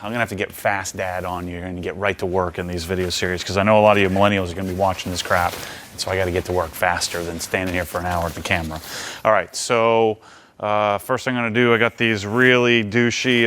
I'm gonna have to get fast dad on you and get right to work in these video series, because I know a lot of you millennials are gonna be watching this crap, and so I gotta get to work faster than standing here for an hour at the camera. All right, so first thing I'm gonna do, I got these really douchey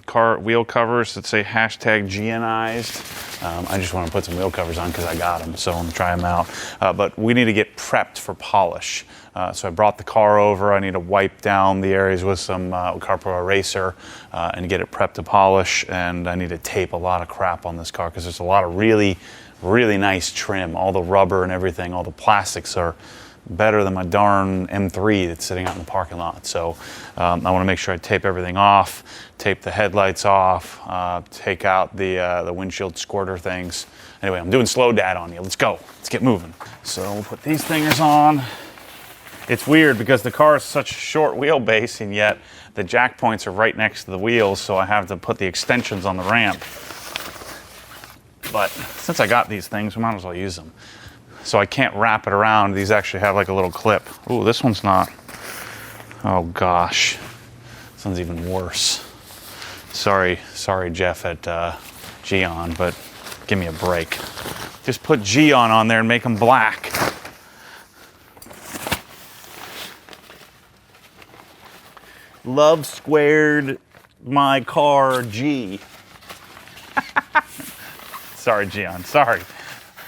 car wheel covers that say hashtag GNized. I just wanna put some wheel covers on because I got them, so I'm gonna try them out. But we need to get prepped for polish. So I brought the car over. I need to wipe down the areas with some Carpro eraser and get it prepped to polish. And I need to tape a lot of crap on this car because there's a lot of really, really nice trim. All the rubber and everything, all the plastics are better than my darn M3 that's sitting out in the parking lot. So I want to make sure I tape everything off, tape the headlights off, take out the windshield squirter things. Anyway, I'm doing slow dad on you. Let's go. Let's get moving. So we'll put these thingers on. It's weird because the car is such a short wheelbase, and yet the jack points are right next to the wheels, so I have to put the extensions on the ramp. But since I got these things, we might as well use them. So I can't wrap it around. These actually have like a little clip. Ooh, this one's not. Oh gosh, this one's even worse. Sorry, Jeff at Geon, but give me a break. Just put Geon on there and make them black. Love squared my car G. Sorry, Gian. Sorry.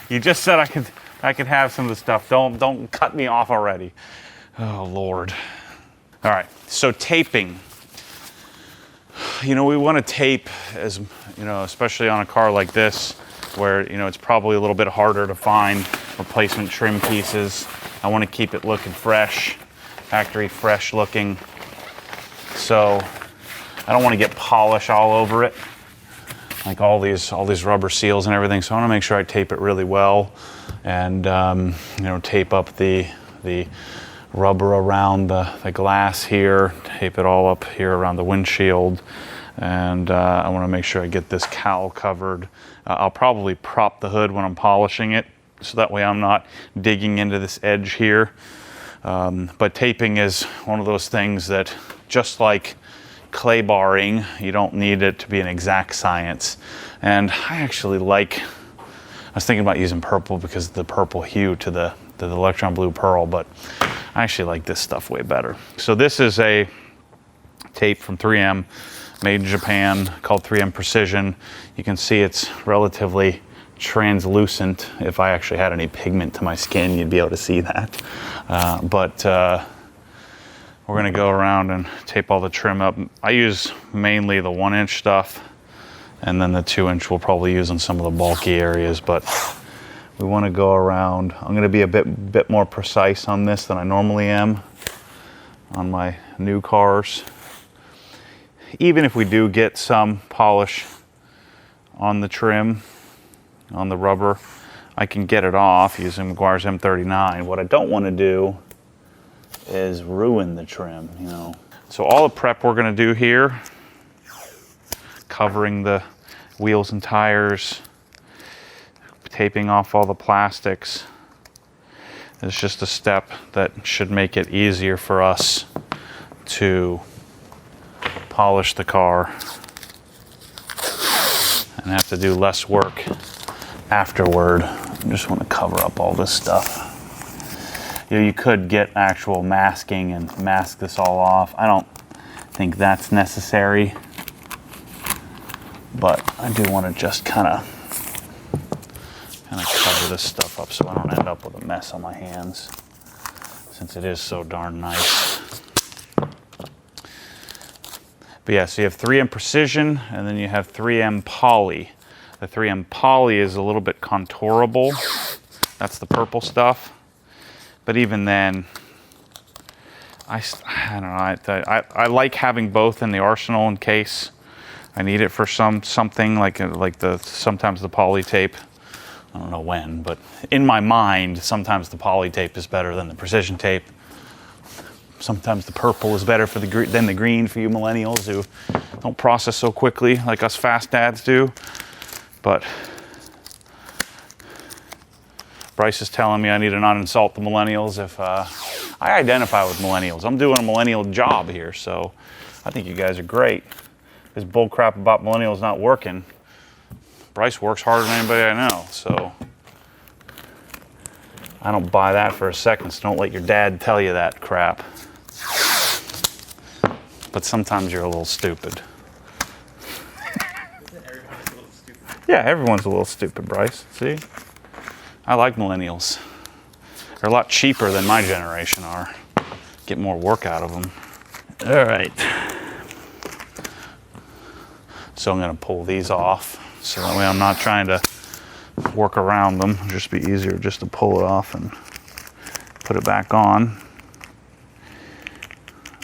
You just said I could have some of the stuff. Don't cut me off already. Oh Lord. All right. So taping. You know, we want to tape, as you know, especially on a car like this, where you know it's probably a little bit harder to find replacement trim pieces. I want to keep it looking fresh, factory fresh looking. So I don't want to get polish all over it, like all these rubber seals and everything. So I want to make sure I tape it really well, and you know, tape up the rubber around the glass here, tape it all up here around the windshield, and I want to make sure I get this cowl covered. I'll probably prop the hood when I'm polishing it, so that way I'm not digging into this edge here. But taping is one of those things that, just like clay barring, you don't need it to be an exact science. And I actually like, I was thinking about using purple because of the purple hue to the electron blue pearl, but I actually like this stuff way better. So this is a tape from 3M, made in Japan, called 3M Precision. You can see it's relatively translucent. If I actually had any pigment to my skin, you'd be able to see that. We're gonna go around and tape all the trim up. I use mainly the 1-inch stuff, and then the 2-inch we'll probably use on some of the bulky areas, but we wanna go around. I'm gonna be a bit more precise on this than I normally am on my new cars. Even if we do get some polish on the trim, on the rubber, I can get it off using Meguiar's M39. What I don't wanna do is ruin the trim, you know. So all the prep we're gonna do here, covering the wheels and tires, taping off all the plastics, is just a step that should make it easier for us to polish the car and have to do less work afterward. I just want to cover up all this stuff. You know, you could get actual masking and mask this all off. I don't think that's necessary, but I do want to just kind of cover this stuff up so I don't end up with a mess on my hands, since it is so darn nice. But yeah, so you have 3M Precision, and then you have 3M Poly. The 3M Poly is a little bit contourable. That's the purple stuff. But even then, I don't know. I like having both in the arsenal in case I need it for something like sometimes the poly tape. I don't know when, but in my mind, sometimes the poly tape is better than the precision tape. Sometimes the purple is better than the green for you millennials who don't process so quickly like us fast dads do. But Bryce is telling me I need to not insult the millennials if I identify with millennials. I'm doing a millennial job here, so I think you guys are great. this bull crap about millennials not working. Bryce works harder than anybody I know, so I don't buy that for a second, so don't let your dad tell you that crap. But sometimes you're a little stupid. Isn't everyone a little stupid? Yeah, everyone's a little stupid, Bryce. See? I like millennials. They're a lot cheaper than my generation are. Get more work out of them. All right. So I'm going to pull these off so that way I'm not trying to work around them. It'll just be easier just to pull it off and put it back on.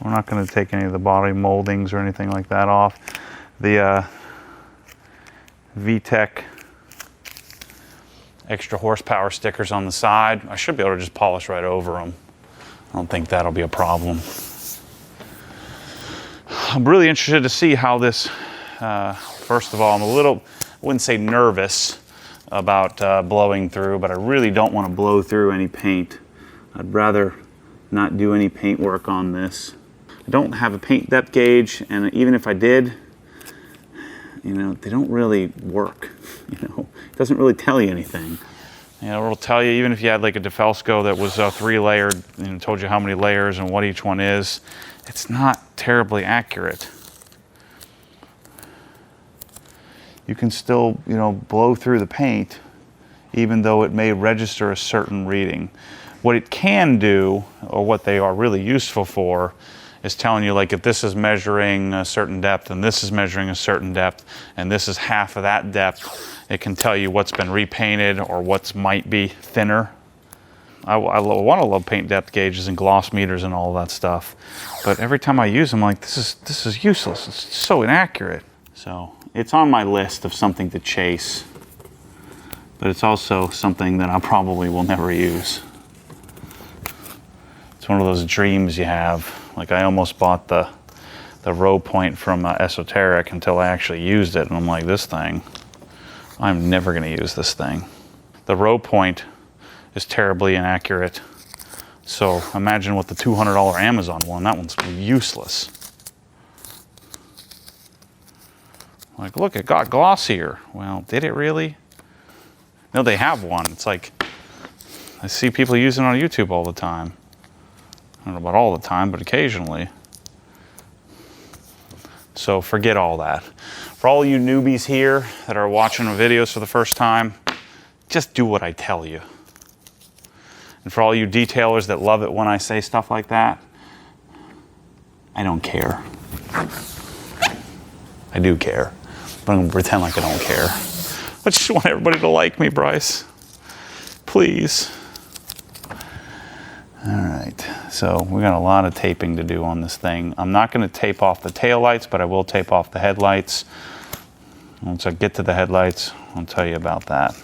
We're not going to take any of the body moldings or anything like that off. The VTEC extra horsepower stickers on the side, I should be able to just polish right over them. I don't think that'll be a problem. I'm really interested to see how this, first of all, I'm a little, I wouldn't say nervous about blowing through, but I really don't want to blow through any paint. I'd rather not do any paint work on this. I don't have a paint depth gauge, and even if I did, you know, they don't really work. You know, it doesn't really tell you anything. You know, it'll tell you, even if you had like a DeFelsco that was 3-layered and told you how many layers and what each one is, it's not terribly accurate. You can still, you know, blow through the paint, even though it may register a certain reading. What it can do, or what they are really useful for, is telling you, like, if this is measuring a certain depth and this is measuring a certain depth and this is half of that depth, it can tell you what's been repainted or what's might be thinner. I want to love paint depth gauges and gloss meters and all that stuff, but every time I use them, I'm like, this is useless. It's so inaccurate. So it's on my list of something to chase, but it's also something that I probably will never use. It's one of those dreams you have. Like, I almost bought the row point from Esoteric until I actually used it, and I'm like, this thing, I'm never going to use this thing. The row point is terribly inaccurate. So imagine what the $200 Amazon one, that one's useless. Like, look, it got glossier. Well, did it really? No, they have one. It's like, I see people using it on YouTube all the time. I don't know about all the time, but occasionally. So forget all that. For all you newbies here that are watching the videos for the first time, just do what I tell you. And for all you detailers that love it when I say stuff like that, I don't care. I do care, but I'm gonna pretend like I don't care. I just want everybody to like me, Bryce. Please. All right, so we got a lot of taping to do on this thing. I'm not going to tape off the taillights, but I will tape off the headlights. Once I get to the headlights, I'll tell you about that.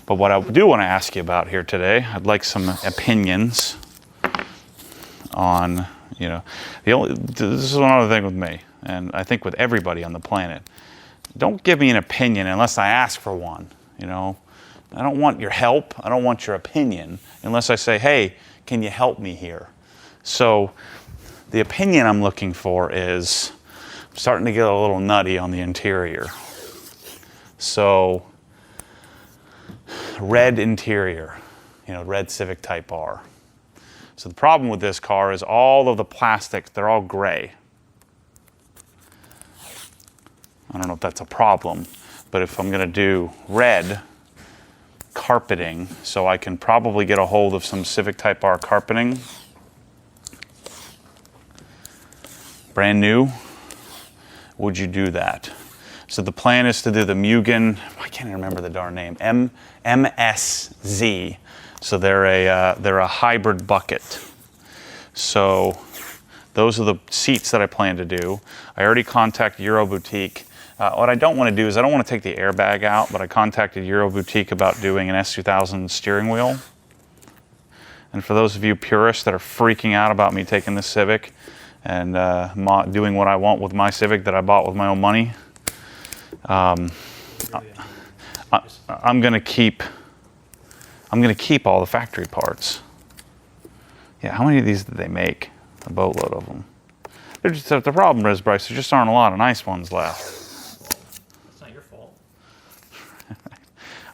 But what I do want to ask you about here today, I'd like some opinions on, you know, this is one other thing with me, and I think with everybody on the planet. Don't give me an opinion unless I ask for one, you know. I don't want your help. I don't want your opinion unless I say, hey, can you help me here? So the opinion I'm looking for is, I'm starting to get a little nutty on the interior. So red interior, you know, red Civic Type R. So the problem with this car is all of the plastics, they're all gray. I don't know if that's a problem, but if I'm gonna do red carpeting, so I can probably get a hold of some Civic Type R carpeting. Brand new. Would you do that? So the plan is to do the Mugen, I can't remember the darn name, MSZ. So they're a hybrid bucket. So those are the seats that I plan to do. I already contacted Euro Boutique. What I don't want to do is I don't want to take the airbag out, but I contacted Euro Boutique about doing an S2000 steering wheel. And for those of you purists that are freaking out about me taking this Civic and doing what I want with my Civic that I bought with my own money, I'm going to keep all the factory parts. Yeah, how many of these did they make? A boatload of them. The problem is, Bryce, there just aren't a lot of nice ones left. It's not your fault.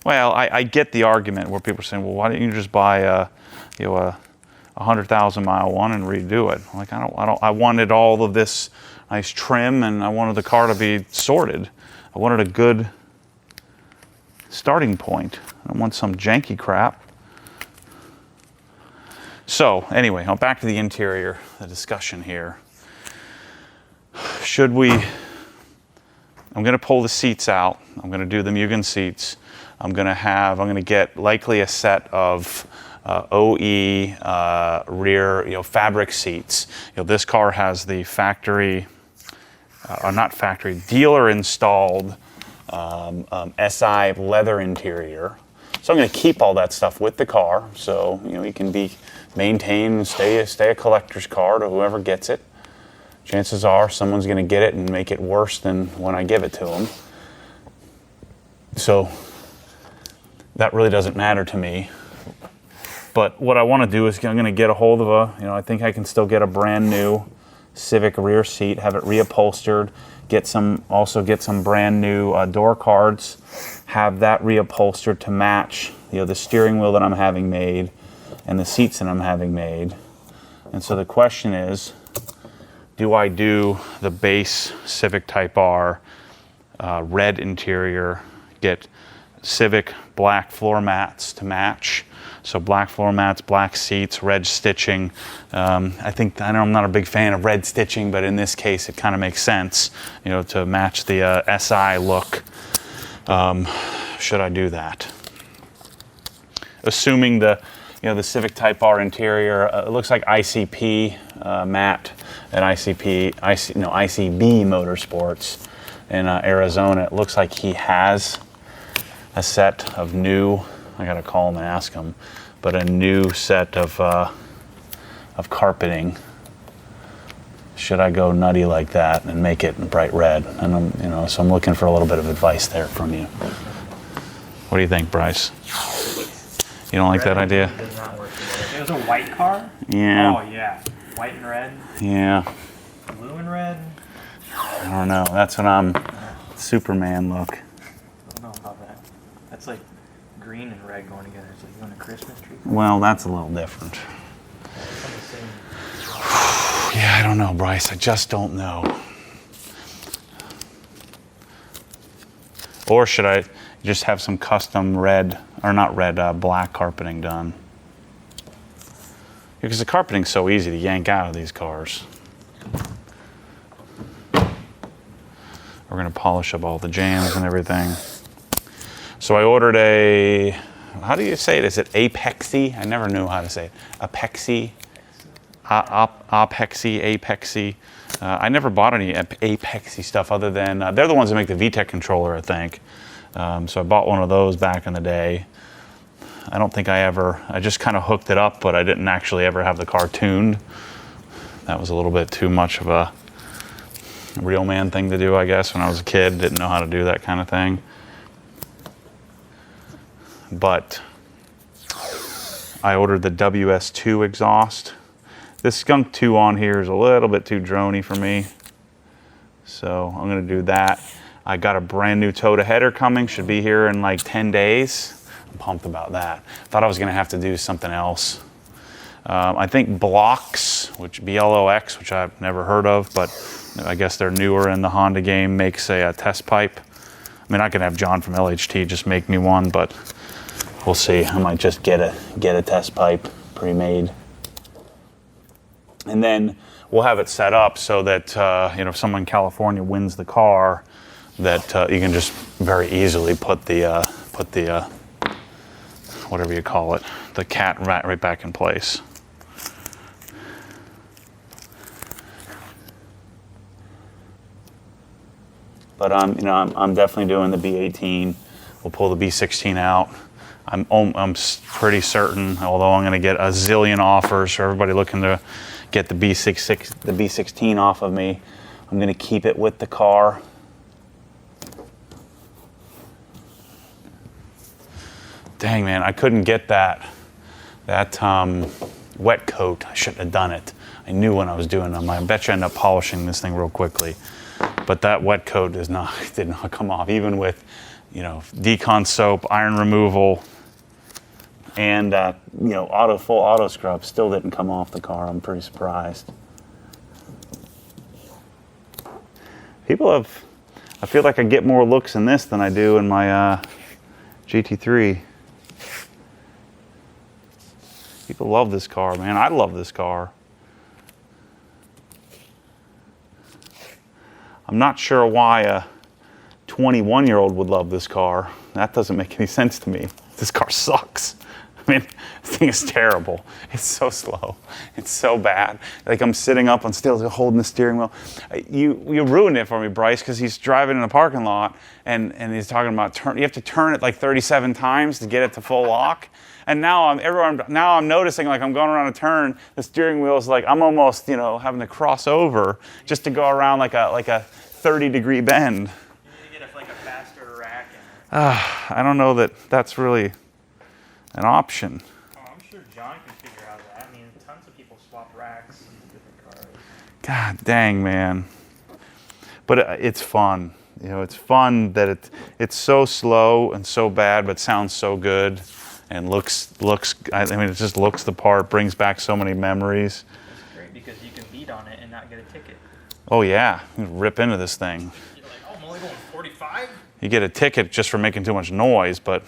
Well, I get the argument where people are saying, well, why didn't you just buy a 100,000-mile one and redo it? Like, I wanted all of this nice trim, and I wanted the car to be sorted. I wanted a good starting point. I don't want some janky crap. So anyway, back to the interior, the discussion here. Should we, I'm going to pull the seats out. I'm going to do the Mugen seats. I'm going to get likely a set of OE rear, fabric seats. This car has the factory, not factory, dealer installed SI leather interior. So I'm going to keep all that stuff with the car, so it can be maintained and stay a collector's car to whoever gets it. Chances are someone's going to get it and make it worse than when I give it to them. So that really doesn't matter to me. But what I want to do is I'm going to get a hold of I think I can still get a brand new Civic rear seat, have it reupholstered, get some brand new door cards, have that reupholstered to match the steering wheel that I'm having made and the seats that I'm having made. And so the question is, do I do the base Civic Type R red interior, get Civic black floor mats to match? So black floor mats, black seats, red stitching. I know I'm not a big fan of red stitching, but in this case it kind of makes sense, to match the SI look. Should I do that? Assuming the Civic Type R interior, it looks like ICP Matt at ICB Motorsports in Arizona. It looks like he has a set of new, I gotta call him and ask him, but a new set of carpeting. Should I go nutty like that and make it bright red? And so I'm looking for a little bit of advice there from you. What do you think, Bryce? You don't like that idea? Does not work together. If it was a white car? Yeah. Oh yeah, white and red. Yeah. Blue and red. I don't know. That's what I'm. Superman look. I don't know about that. That's like green and red going together. It's like you want a Christmas tree. Well, that's a little different. It's on the same. Yeah, I don't know, Bryce. I just don't know. Or should I just have some custom red, or not red, black carpeting done? Because the carpeting's so easy to yank out of these cars. We're going to polish up all the jams and everything. So I ordered how do you say it? Is it Apexy? I never knew how to say it. Apexy? Apexy. I never bought any Apexy stuff other than, they're the ones that make the VTEC controller, I think. So I bought one of those back in the day. I don't think I just kind of hooked it up, but I didn't actually ever have the car tuned. That was a little bit too much of a real man thing to do, I guess, when I was a kid. Didn't know how to do that kind of thing. But I ordered the WS2 exhaust. This Skunk 2 on here is a little bit too droney for me. So I'm gonna do that. I got a brand new Toyota header coming, should be here in like 10 days. I'm pumped about that. Thought I was gonna have to do something else. I think Blocks, which BLOX, which I've never heard of, but I guess they're newer in the Honda game, makes a test pipe. I mean, I could have John from LHT just make me one, but we'll see. I might just get a test pipe pre-made. And then we'll have it set up so that if someone in California wins the car, that you can just very easily put the whatever you call it, the cat right back in place. But I'm definitely doing the B18. We'll pull the B16 out. I'm pretty certain, although I'm going to get a zillion offers for everybody looking to get the B16 off of me, I'm going to keep it with the car. Dang, man, I couldn't get that wet coat. I shouldn't have done it. I knew when I was doing them. I bet you end up polishing this thing real quickly. But that wet coat did not come off, even with, you know, decon soap, iron removal, and you know, full auto scrub. Still didn't come off the car. I'm pretty surprised. I feel like I get more looks in this than I do in my GT3. People love this car, man. I love this car. I'm not sure why a 21-year-old would love this car. That doesn't make any sense to me. This car sucks. I mean, this thing is terrible. It's so slow. It's so bad. Like, I'm sitting up on stills holding the steering wheel. You ruined it for me, Bryce, because he's driving in a parking lot and he's talking about you have to turn it like 37 times to get it to full lock. And now I'm noticing, like, I'm going around a turn, the steering wheel is like, I'm almost, you know, having to cross over just to go around like a 30-degree bend. You need to get like a faster rack. I don't know that that's really an option. Oh, I'm sure John can figure out that. I mean, tons of people swap racks in different cars. God dang, man. But it's fun. You know, it's fun that it's so slow and so bad, but sounds so good and looks. I mean, it just looks the part. Brings back so many memories. It's great because you can beat on it and not get a ticket. Oh yeah, you rip into this thing. You're like, oh, I'm only going 45. You get a ticket just for making too much noise, but.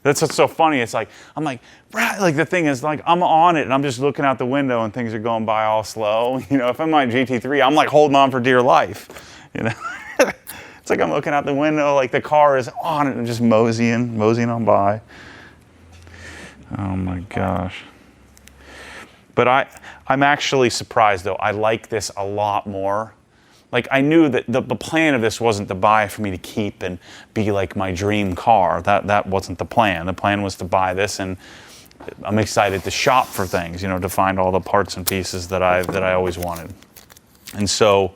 That's what's so funny. It's like, I'm like the thing is, like, I'm on it and I'm just looking out the window and things are going by all slow. You know, if I'm on GT3, I'm like holding on for dear life. You know, it's like I'm looking out the window, like the car is on it and just moseying on by. Oh my gosh. But I'm actually surprised though. I like this a lot more. Like, I knew that the plan of this wasn't to buy for me to keep and be like my dream car. That wasn't the plan. The plan was to buy this, and I'm excited to shop for things, you know, to find all the parts and pieces that I always wanted. And so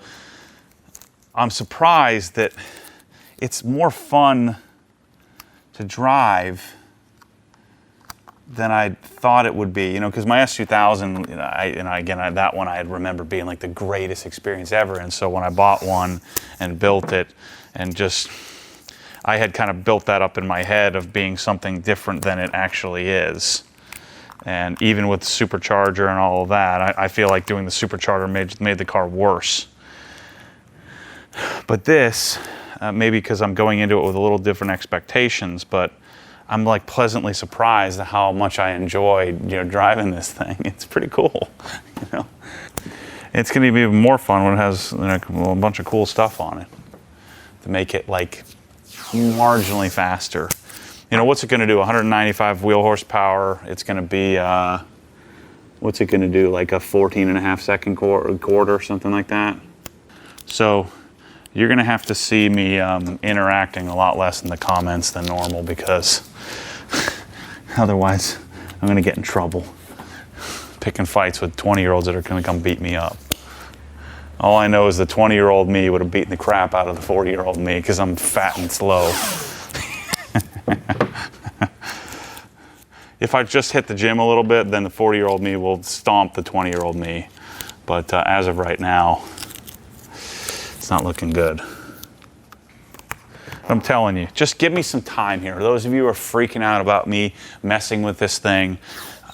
I'm surprised that it's more fun to drive than I thought it would be, you know, because my S2000, that one I remember being like the greatest experience ever. And so when I bought one and built it, and just, I had kind of built that up in my head of being something different than it actually is. And even with the supercharger and all of that, I feel like doing the supercharger made the car worse. But this, maybe because I'm going into it with a little different expectations, but I'm like pleasantly surprised at how much I enjoyed, you know, driving this thing. It's pretty cool, you know. It's going to be even more fun when it has, you know, a bunch of cool stuff on it to make it like marginally faster. You know, what's it going to do? 195 wheel horsepower. It's going to be, what's it going to do? Like a 14.5 second quarter, something like that. So you're going to have to see me interacting a lot less in the comments than normal, because otherwise I'm going to get in trouble picking fights with 20-year-olds that are going to come beat me up. All I know is the 20-year-old me would have beaten the crap out of the 40-year-old me because I'm fat and slow. If I just hit the gym a little bit, then the 40-year-old me will stomp the 20-year-old me. But as of right now, it's not looking good. I'm telling you, just give me some time here. Those of you who are freaking out about me messing with this thing,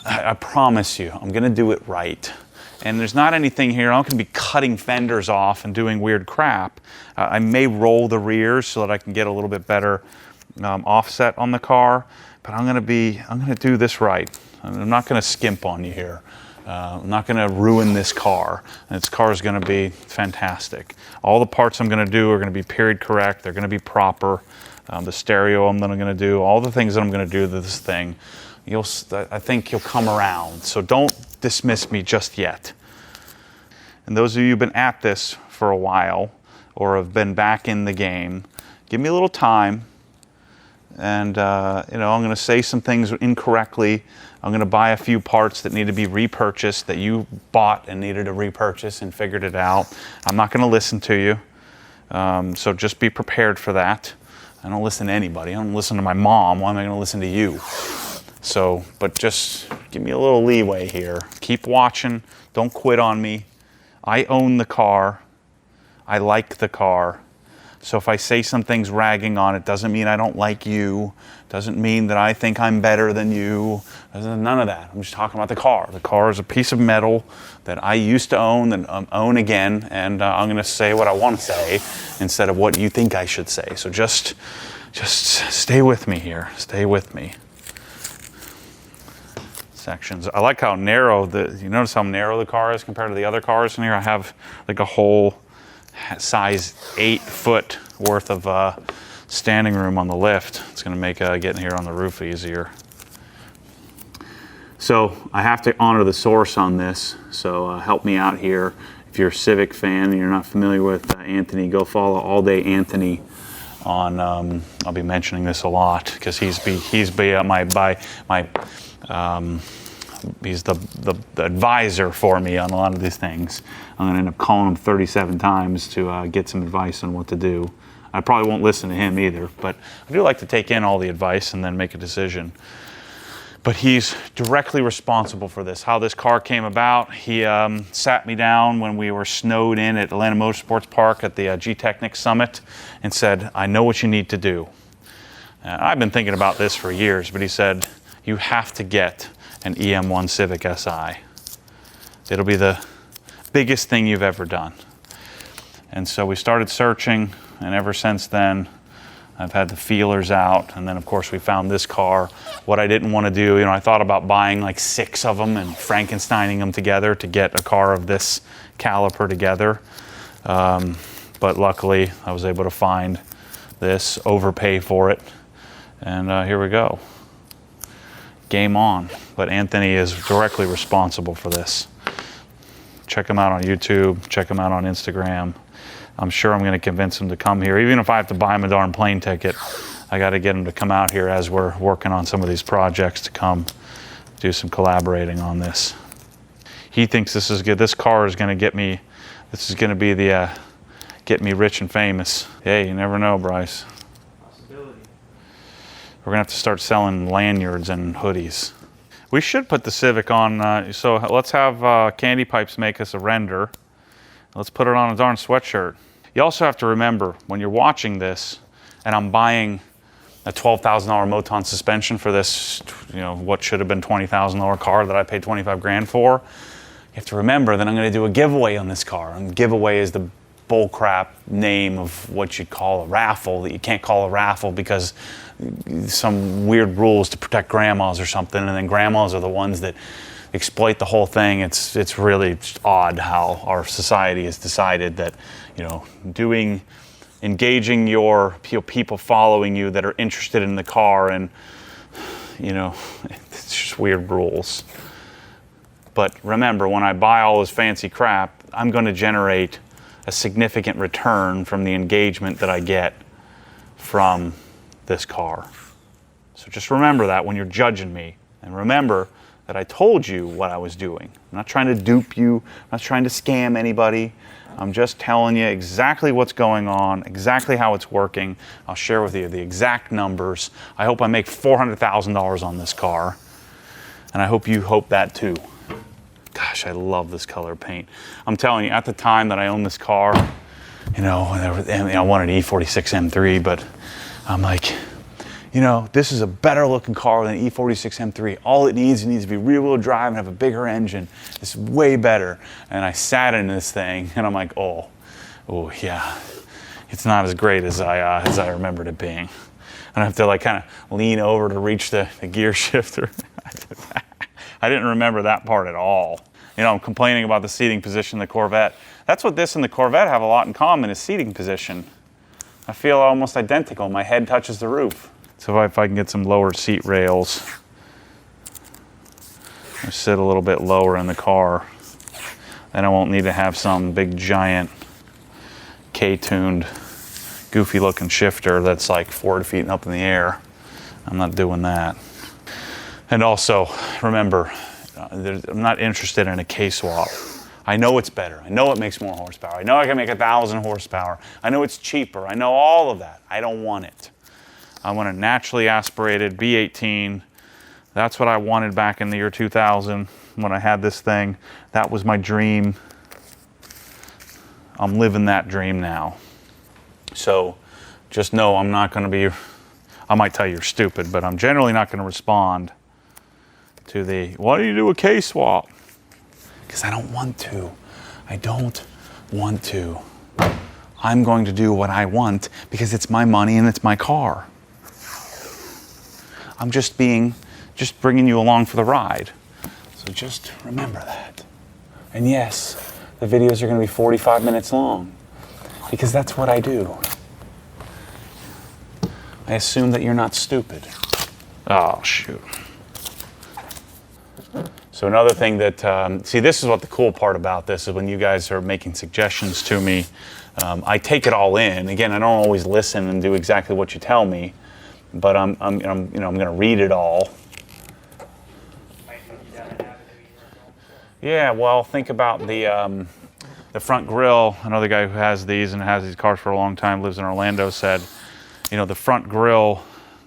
I promise you, I'm gonna do it right. And there's not anything here. I'm not gonna be cutting fenders off and doing weird crap. I may roll the rears so that I can get a little bit better offset on the car, but I'm gonna do this right. I'm not gonna skimp on you here. I'm not gonna ruin this car. This car is gonna be fantastic. All the parts I'm gonna do are gonna be period correct. They're gonna be proper. The stereo I'm gonna do, all the things that I'm gonna do to this thing, I think you'll come around. So don't dismiss me just yet. And those of you who've been at this for a while or have been back in the game, give me a little time. And you know, I'm gonna say some things incorrectly. I'm going to buy a few parts that need to be repurchased, that you bought and needed to repurchase and figured it out. I'm not going to listen to you, so just be prepared for that. I don't listen to anybody. I don't listen to my mom. Why am I going to listen to you? So, but just give me a little leeway here. Keep watching. Don't quit on me. I own the car. I like the car. So if I say something's ragging on it, doesn't mean I don't like you. Doesn't mean that I think I'm better than you. None of that. I'm just talking about the car. The car is a piece of metal that I used to own and own again. And I'm going to say what I want to say instead of what you think I should say. So just stay with me here. Stay with me. Sections. I like how narrow you notice how narrow the car is compared to the other cars in here. I have like a whole size 8-foot worth of standing room on the lift. It's going to make getting here on the roof easier. So I have to honor the source on this. So help me out here. If you're a Civic fan and you're not familiar with Anthony, go follow All Day Anthony on. I'll be mentioning this a lot because he's the advisor for me on a lot of these things. I'm going to end up calling him 37 times to get some advice on what to do. I probably won't listen to him either, but I do like to take in all the advice and then make a decision. But he's directly responsible for this, how this car came about. He sat me down when we were snowed in at Atlanta Motorsports Park at the G-Technic Summit and said, I know what you need to do. I've been thinking about this for years, but he said, you have to get an EM1 Civic Si. It'll be the biggest thing you've ever done. And so we started searching, and ever since then, I've had the feelers out, and then of course we found this car. What I didn't want to do, I thought about buying like 6 of them and Frankensteining them together to get a car of this caliper together. But luckily I was able to find this, overpay for it, and here we go. Game on. But Anthony is directly responsible for this. Check him out on YouTube, check him out on Instagram. I'm sure I'm going to convince him to come here. Even if I have to buy him a darn plane ticket, I got to get him to come out here as we're working on some of these projects to come do some collaborating on this. He thinks this is good. This car is going to get me, this is going to be the, get me rich and famous. Hey, you never know, Bryce. Possibility. We're going to have to start selling lanyards and hoodies. We should put the Civic on, so let's have Candy Pipes make us a render. Let's put it on a darn sweatshirt. You also have to remember, when you're watching this, and I'm buying a $12,000 Moton suspension for this, what should have been $20,000 car that I paid 25 grand for, you have to remember that I'm going to do a giveaway on this car. And giveaway is the bullcrap name of what you'd call a raffle that you can't call a raffle because some weird rules to protect grandmas or something, and then grandmas are the ones that exploit the whole thing. It's really odd how our society has decided that, engaging your people following you that are interested in the car, and it's just weird rules. But remember, when I buy all this fancy crap, I'm going to generate a significant return from the engagement that I get from this car. So just remember that when you're judging me, and remember that I told you what I was doing. I'm not trying to dupe you. I'm not trying to scam anybody. I'm just telling you exactly what's going on, exactly how it's working. I'll share with you the exact numbers. I hope I make $400,000 on this car, and I hope you hope that too. Gosh, I love this color paint. I'm telling you, at the time that I owned this car, I wanted an E46 M3, but I'm like, this is a better looking car than an E46 M3. All it needs to be rear wheel drive and have a bigger engine. It's way better. And I sat in this thing and I'm like, oh yeah, it's not as great as I remembered it being. I have to kind of lean over to reach the gear shifter. I didn't remember that part at all. I'm complaining about the seating position of the Corvette. That's what this and the Corvette have a lot in common, is seating position. I feel almost identical. My head touches the roof. So if I can get some lower seat rails, I sit a little bit lower in the car, then I won't need to have some big giant K-tuned goofy looking shifter that's like 4 feet up in the air. I'm not doing that. And also remember, I'm not interested in a K-swap. I know it's better. I know it makes more horsepower. I know I can make 1,000 horsepower. I know it's cheaper. I know all of that. I don't want it. I want a naturally aspirated V18 That's what I wanted back in the year 2000 when I had this thing. That was my dream. I'm living that dream now. So just know I'm not going to be, I might tell you you're stupid, but I'm generally not going to respond to the, why do you do a K-swap? Because I don't want to. I don't want to. I'm going to do what I want because it's my money and it's my car. I'm just bringing you along for the ride. So just remember that. And yes, the videos are going to be 45 minutes long because that's what I do. I assume that you're not stupid. Oh, shoot. So another thing that, see, this is what the cool part about this is when you guys are making suggestions to me, I take it all in. Again, I don't always listen and do exactly what you tell me, but I'm going to read it all. Yeah, well, think about the front grille. Another guy who has these and has these cars for a long time, lives in Orlando, said, you know, the front grille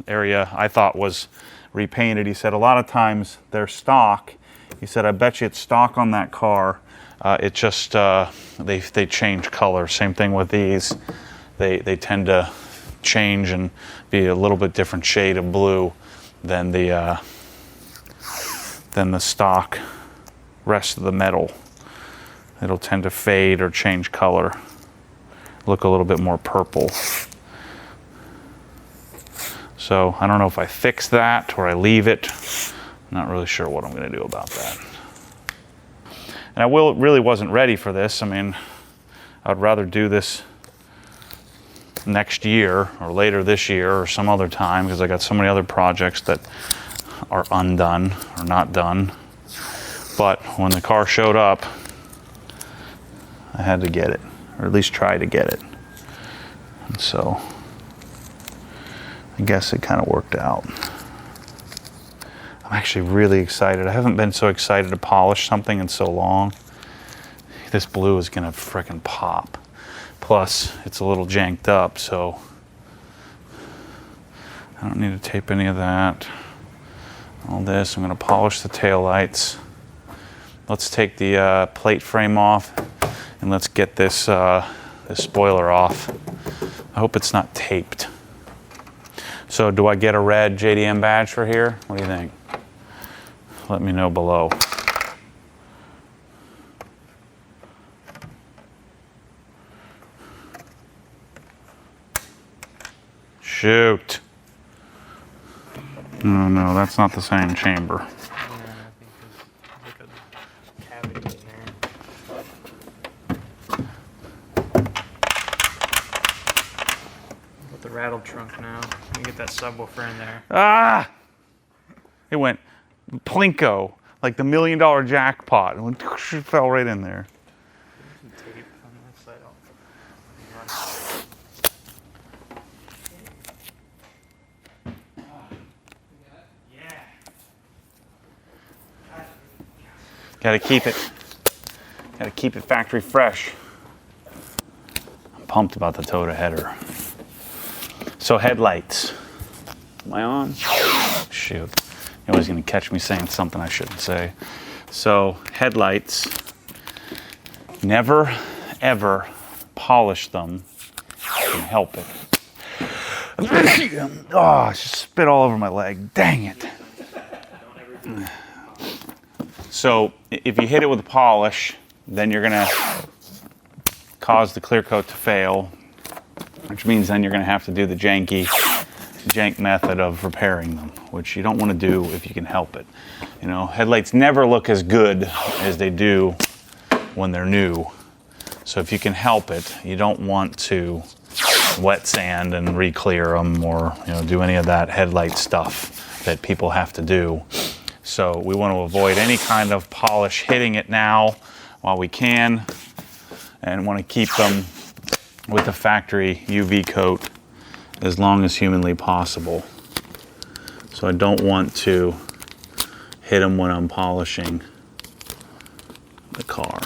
area I thought was repainted. He said a lot of times they're stock. He said, I bet you it's stock on that car. It just, they change color. Same thing with these. They tend to change and be a little bit different shade of blue than the stock rest of the metal. It'll tend to fade or change color, look a little bit more purple. So I don't know if I fix that or I leave it. I'm not really sure what I'm going to do about that. And really wasn't ready for this. I mean, I'd rather do this next year or later this year or some other time because I got so many other projects that are undone or not done. But when the car showed up, I had to get it, or at least try to get it. And so I guess it kind of worked out. I'm actually really excited. I haven't been so excited to polish something in so long. This blue is gonna frickin' pop. Plus, it's a little janked up, so I don't need to tape any of that. All this, I'm gonna polish the taillights. Let's take the plate frame off and let's get this, this spoiler off. I hope it's not taped. So do I get a red JDM badge for here? What do you think? Let me know below. Shoot. Oh no, that's not the same chamber. With the rattled trunk now, you get that subwoofer in there. Ah! It went plinko, like the $1 million jackpot. It went, fell right in there. Tape on that side. Gotta keep it factory fresh. I'm pumped about the Toyota header. So headlights. Am I on? Shoot. You're always gonna catch me saying something I shouldn't say. So headlights, never ever polish them. You can help it. Oh, I just spit all over my leg. Dang it. So if you hit it with a polish, then you're gonna cause the clear coat to fail, which means then you're gonna have to do the jank method of repairing them, which you don't want to do if you can help it. You know, headlights never look as good as they do when they're new. So if you can help it, you don't want to wet sand and re-clear them or, you know, do any of that headlight stuff that people have to do. So we want to avoid any kind of polish hitting it now while we can, and want to keep them with the factory UV coat as long as humanly possible. So I don't want to hit them when I'm polishing the car.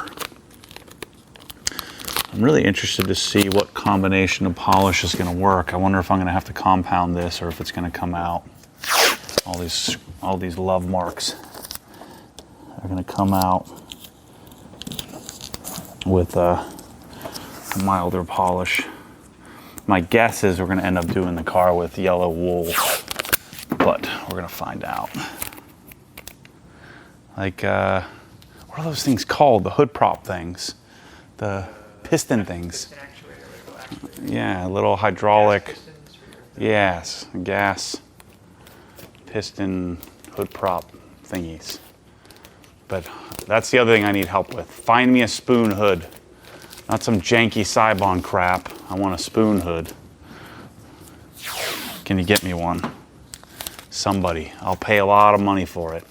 I'm really interested to see what combination of polish is going to work. I wonder if I'm going to have to compound this or if it's going to come out. all these love marks are going to come out with a milder polish. My guess is we're going to end up doing the car with yellow wool, but we're going to find out. Like, what are those things called? The hood prop things, the piston things. Yeah, a little hydraulic. Yes, gas piston hood prop thingies. But that's the other thing I need help with. Find me a spoon hood. Not some janky Cybon crap. I want a spoon hood. Can you get me one? Somebody. I'll pay a lot of money for it.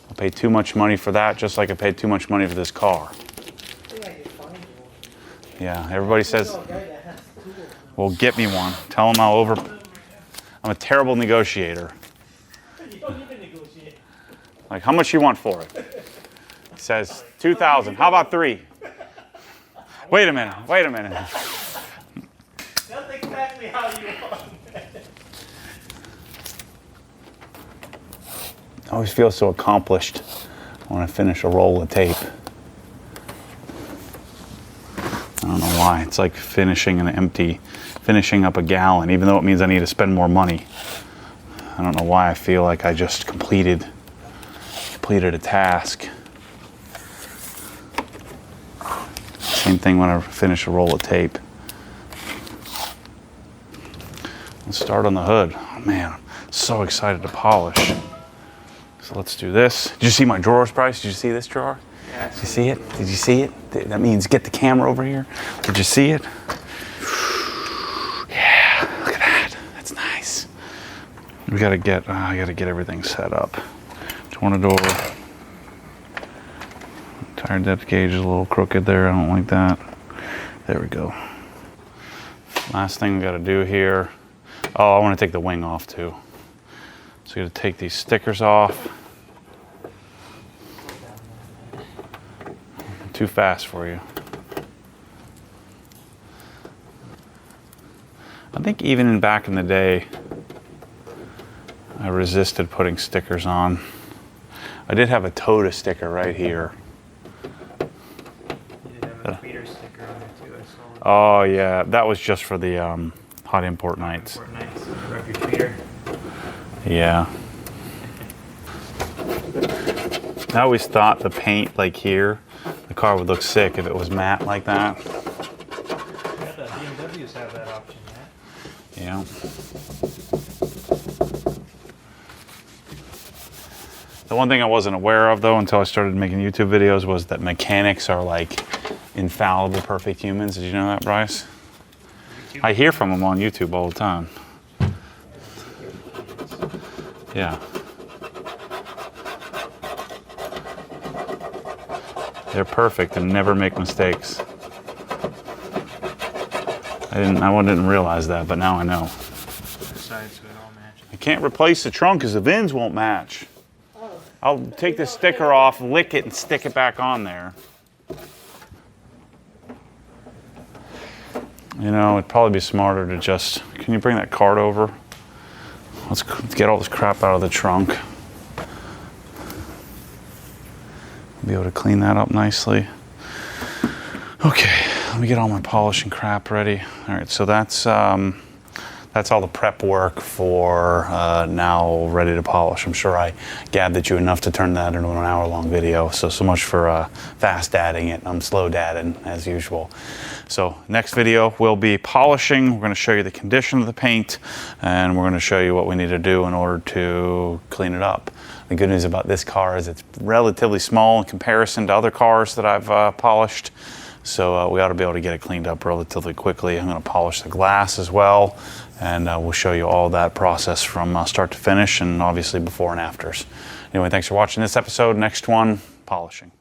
I'll pay too much money for that, just like I paid too much money for this car. Yeah, everybody says, well, get me one. Tell them I'm a terrible negotiator. You don't even negotiate. Like, how much you want for it? He says, 2,000. How about 3? Wait a minute. That's exactly how you want. I always feel so accomplished when I finish a roll of tape. I don't know why. It's like finishing up a gallon, even though it means I need to spend more money. I don't know why I feel like I just completed a task. Same thing when I finish a roll of tape. Let's start on the hood. Oh man, I'm so excited to polish. So let's do this. Did you see my drawers, Bryce? Did you see this drawer? Yeah. Did you see it? Did you see it? That means get the camera over here. Did you see it? Yeah, look at that. That's nice. I gotta get everything set up. Torn door. Tire depth gauge is a little crooked there. I don't like that. There we go. Last thing we gotta do here. Oh, I want to take the wing off too. So we gotta take these stickers off. Too fast for you. I think even back in the day, I resisted putting stickers on. I did have a Toda sticker right here. You did have a tweeter sticker on there too, I saw. Oh yeah, that was just for the hot import nights. Rub your tweeter. Yeah. I always thought the paint like here, the car would look sick if it was matte like that. Yeah, the BMWs have that option, yeah. Yeah. The one thing I wasn't aware of though until I started making YouTube videos was that mechanics are like infallible, perfect humans. Did you know that, Bryce? I hear from them on YouTube all the time. Yeah. They're perfect and never make mistakes. I didn't realize that, but now I know. Besides, so it all matches. I can't replace the trunk because the VINs won't match. I'll take the sticker off, lick it, and stick it back on there. You know, it'd probably be smarter to just, can you bring that cart over? Let's get all this crap out of the trunk. Be able to clean that up nicely. Okay, let me get all my polishing crap ready. All right, so that's all the prep work for now ready to polish. I'm sure I gathered you enough to turn that into an hour-long video. So much for fast dadding it. I'm slow dadding as usual. So next video will be polishing. We're going to show you the condition of the paint, and we're going to show you what we need to do in order to clean it up. The good news about this car is it's relatively small in comparison to other cars that I've polished. So we ought to be able to get it cleaned up relatively quickly. I'm going to polish the glass as well, and we'll show you all that process from start to finish, and obviously before and afters. Anyway, thanks for watching this episode. Next one, polishing.